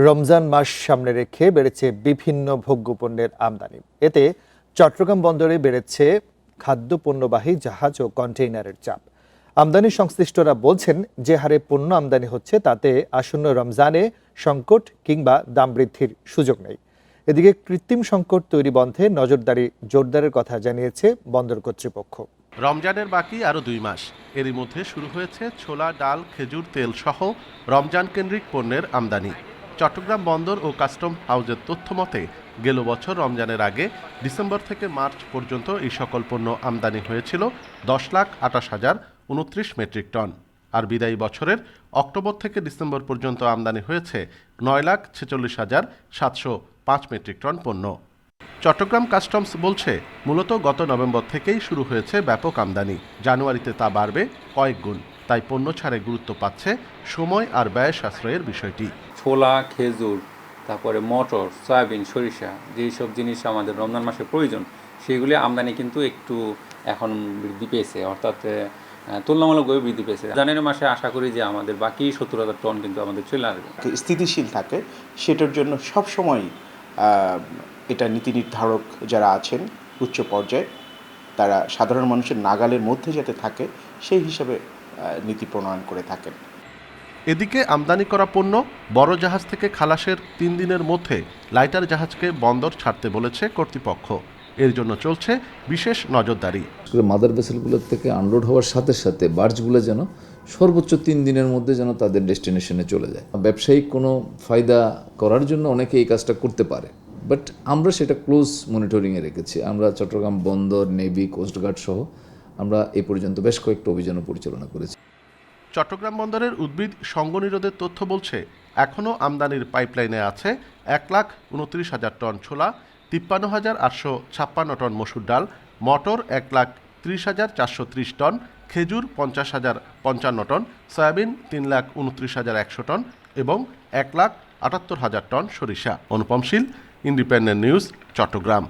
রমজান মাস সামনে রেখে বেড়েছে বিভিন্ন ভোগ্যপণ্যের আমদানি। এতে চট্টগ্রাম বন্দরে বেড়েছে খাদ্যপণ্যবাহী জাহাজ ও কন্টেইনারের চাপ। আমদানি সংশ্লিষ্টরা বলছেন, যে হারে পণ্য আমদানি হচ্ছে তাতে আসন্ন রমজানে সংকট কিংবা দাম বৃদ্ধির সুযোগ নেই। এদিকে কৃত্রিম সংকট তৈরি বন্ধে নজরদারি জোরদারের কথা জানিয়েছে বন্দর কর্তৃপক্ষ। রমজানের বাকি আরও 2 মাস। এরই মধ্যে শুরু হয়েছে ছোলা, ডাল, খেজুর, তেল সহ রমজান কেন্দ্রিক পণ্যের আমদানি। চট্টগ্রাম বন্দর ও কাস্টম হাউজের তথ্য মতে গেল বছর রমজানের আগে ডিসেম্বর থেকে মার্চ পর্যন্ত এই সকল পণ্য আমদানি হয়েছিল 10,28,029 মেট্রিক টন। আর বিদায়ী বছরের অক্টোবর থেকে ডিসেম্বর পর্যন্ত আমদানি হয়েছে 9,46,705 মেট্রিক টন পণ্য। চট্টগ্রাম কাস্টমস বলছে, মূলত গত নভেম্বর থেকেই শুরু হয়েছে ব্যাপক আমদানি। জানুয়ারিতে তা বাড়বে কয়েক গুণ। তাই পণ্য ছাড়ে গুরুত্ব পাচ্ছে সময় আর ব্যয় সাশ্রয়ের বিষয়টি। ছোলা, খেজুর, তারপরে মটর, সয়াবিন, সরিষা, যেই সব জিনিস আমাদের রমজান মাসে প্রয়োজন, সেগুলি আমদানি কিন্তু একটু এখন বৃদ্ধি পেয়েছে, অর্থাৎ তুলনামূলকভাবে বৃদ্ধি পেয়েছে। জানুয়ারি মাসে আশা করি যে আমাদের বাকি 70,000 টন কিন্তু আমাদের চলে আসবে। স্থিতিশীল থাকে, সেটার জন্য সবসময় এটা নীতি নির্ধারক যারা আছেন উচ্চ পর্যায়ে, তারা সাধারণ মানুষের নাগালের মধ্যে যাতে থাকে সেই হিসাবে নীতি প্রণয়ন করে থাকেন। এদিকে আমদানি করা পণ্য বড় জাহাজ থেকে খালাসের 3 দিনের মধ্যে লাইটার জাহাজকে বন্দর ছাড়তে বলেছে কর্তৃপক্ষ। এর জন্য চলছে বিশেষ নজরদারি। মাদার ভেসেলগুলোর থেকে আনলোড হওয়ার সাথে সাথে বার্জগুলো যেন সর্বোচ্চ 3 দিনের মধ্যে যেন তাদের ডেস্টিনেশনে চলে যায়। ব্যবসায়িক কোনো ফায়দা করার জন্য অনেকে এই কাজটা করতে পারে, বাট আমরা সেটা ক্লোজ মনিটরিংয়ে রেখেছি। আমরা চট্টগ্রাম বন্দর, নেভি, কোস্টগার্ড সহ আমরা এই পর্যন্ত বেশ কয়েকটা অভিযানও পরিচালনা করেছি। চট্টগ্রাম বন্দরের উদ্ভিদ সংঘনিরোধের তথ্য বলছে, এখনও আমদানির পাইপলাইনে আছে 1,29,000 টন ছোলা, 53,856 টন মসুর ডাল, মটর 1,30,430 টন, খেজুর 50,055 টন, সয়াবিন 3,29,100 টন এবং 1,78,000 টন সরিষা। অনুপম শীল, ইন্ডিপেন্ডেন্ট নিউজ, চট্টগ্রাম।